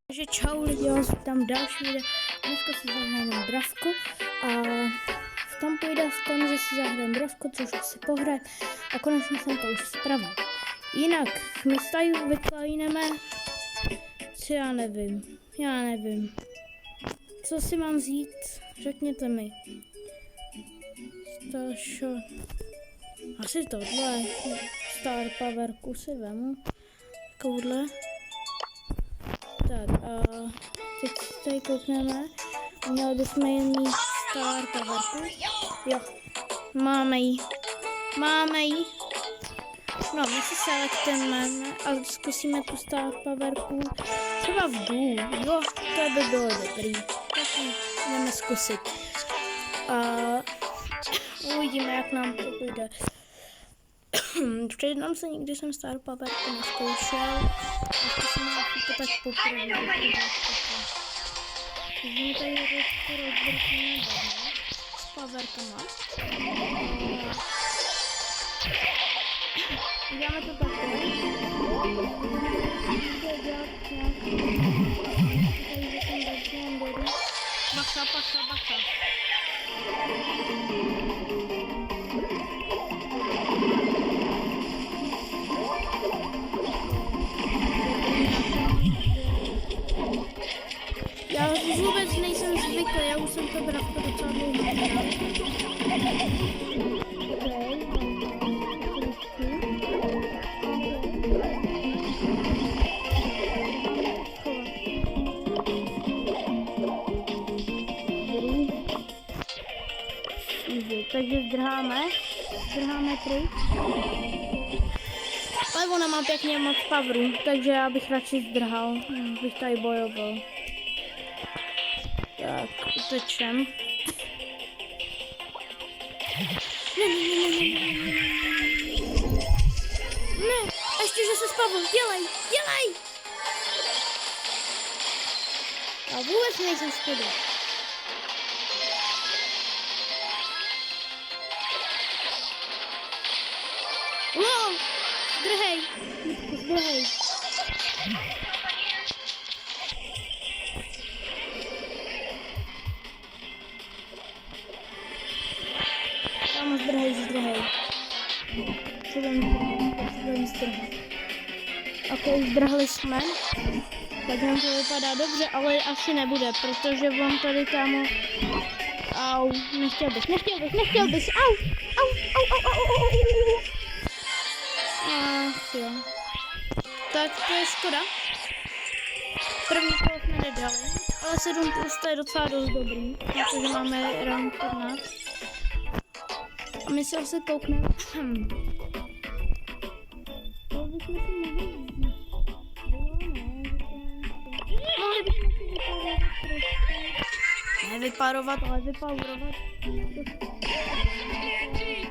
Takže čau lidi, já jsem tam další video. Dneska si zahrajeme dravku a v tom půjde v tom, že si zahrajeme dravku, což si pohrát a konečně jsem to už spravil. Jinak my tady vyklíneme, co já nevím. Co si mám vzít, řekněte mi. Asi tohle, Star Powerku si vemu, takovouhle. Tak a teď tady koukneme, měli bychom jen mít Star Powerku. Jo, máme jí. No, my si selektujeme a zkusíme tu Star Powerku třeba v důl. Jo, to by bylo dobrý. Tak jdeme zkusit. A uvidíme, jak nám to půjde. Přiznám se, nikdy jsem Star Powerku neskoušel. Zkusíme to tak poprvé. Takže tady rozvrtíme s powerkama. Uděláme to takhle. Bacha. Já vůbec nejsem zvyklý, já už jsem to dravku docela dlouho hrál. Takže zdrháme pryč. Ale ona má pěkně moc poweru, takže já bych radši zdrhal, bych tady bojoval. Tak, utečem. Ne, ještě, že se spavil, dělej! Já vůbec nejsem škoda. Wow, zdrhej. Tam zdrhej. Potřebujeme zdrhat. Ok, zdrhli jsme. Tak nám to vypadá dobře, ale asi nebude, protože on tady kámo... Au, nechtěl bys, au. Ach jo. Tak to je škoda. První kolo jsme nedali, ale 7 plus to je docela dost dobrý, protože máme rank 14. A my se asi koukneme. Mohli bychom si vyparovat, ale vypowerovat.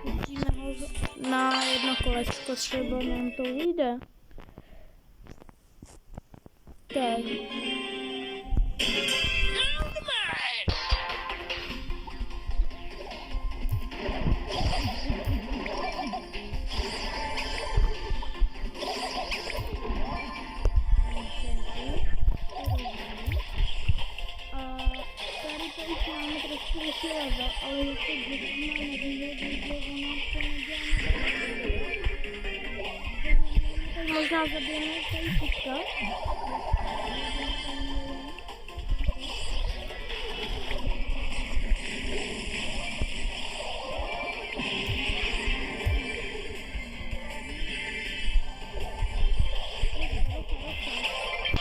Pustíme ho na jedno kolečko, třeba nám to vyjde. Tak. Máme trošku větší level, ale ještě když máme nevýhodný, že ona to neděláme. Tak možná zabijeme tady kutka.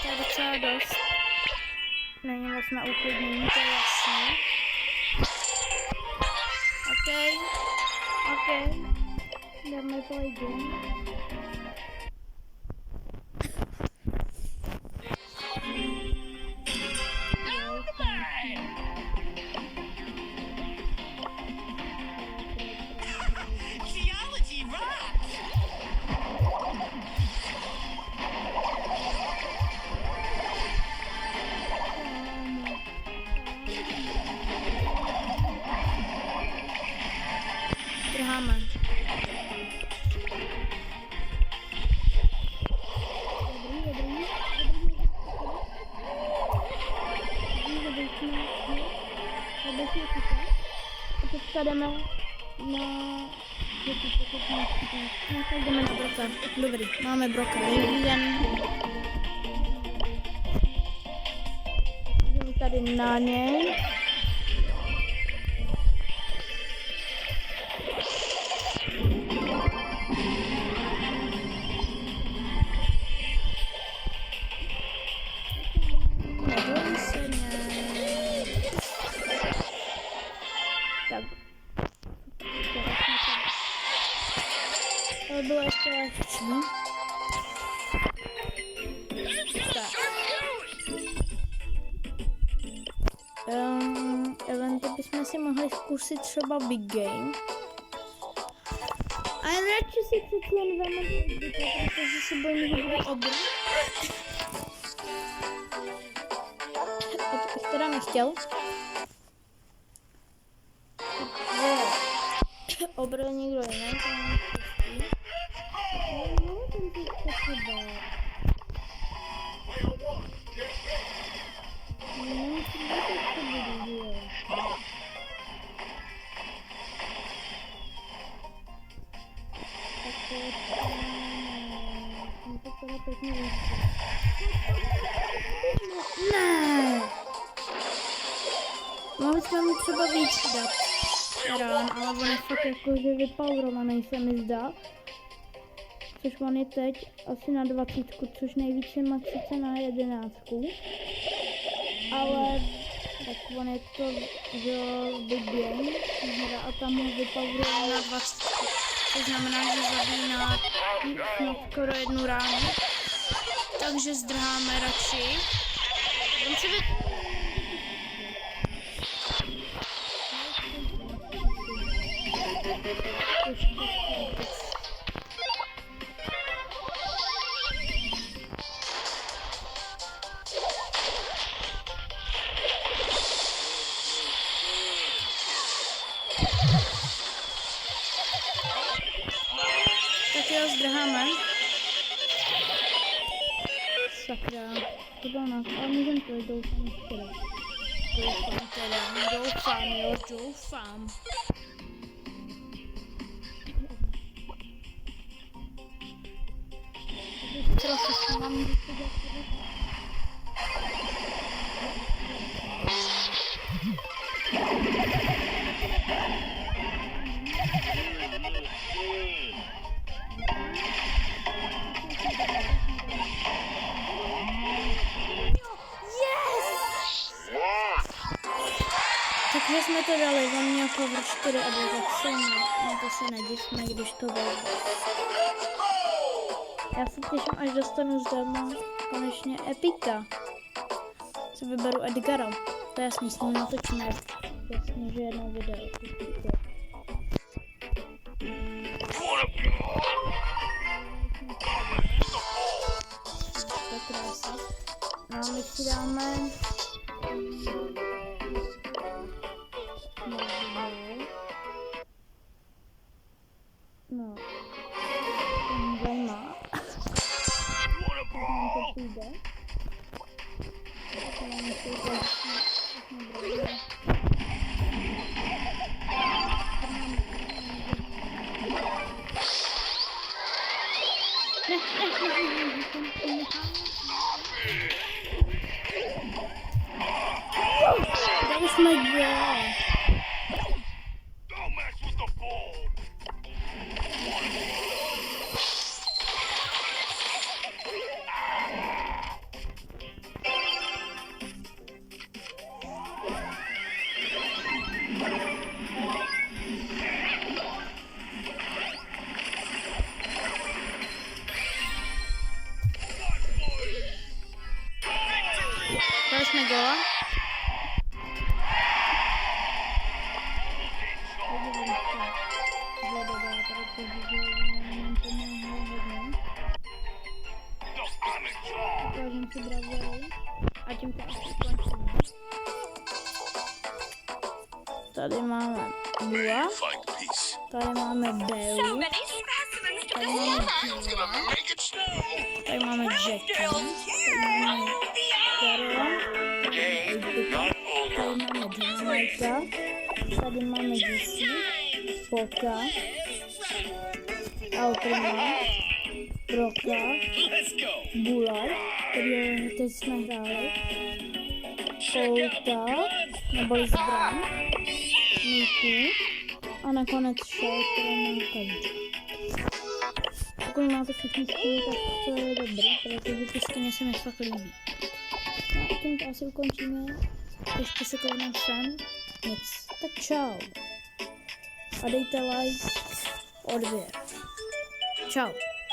To je docela dost. Není moc na uklidnění, to je jasné. Ok. Dáme play game. Drháme. teďka jdeme tak jdeme na broka. Dobrý, máme broka. Dobrý den. Jdeme tady na něj. To bylo ještě lehčí. Tak. Eventy bychom si mohli zkusit třeba Big Game. A radši si přeci jen veme, protože se bojím, že bude obr. A to bych teda nechtěl. Obr nikdo jiný. Ne! Mohli jsme mu třeba víc dát rán, ale on je fakt jakože vypowerovaný, se mi zdá. Což on je teď asi na 20, což nejvíce má sice na 11. Ale tak on je to Big Game a tam ho vypoweruje na 20. To znamená, že zabíjí na skoro 1 ránu. Takže zdrháme radši. On se tak jo, zdrháme. Sakra, to bylo nás, ale můžem to, doufám teda. Doufám. Trochu se mám dělat. Takže jsme to dali, on měl cover 4 a byl tak silný, no to se nedivme, když to bylo. Já se těším, až dostanu zdarma konečně Epika. Si vyberu Edgara, to je jasný, s ním natočíme, jasně, že jednou video. To krása. No a my si dáme... No, to zajímá. Nám to přijde. Dali jsme gól. Dali jsme góla. A tím to asi skončíme. Tady máme Bua. Tady máme Beu. Tady máme Jula. Tady máme Jackie. Tady máme Carla. Tady máme Dynamita. Tady máme DC, Poka, Altrima, Broka, Bular, který teď jsme hráli, Kouta, neboli zbraň, Mitu a nakonec Shell, která má kadíčku. Pokud máte všechny skiny, tak to je dobrý, protože ty skiny se mi fakt líbí. No a tím to asi ukončíme. Ještě se koukneme sem. Nic. Tak čau. A dejte like, odběr. Čau.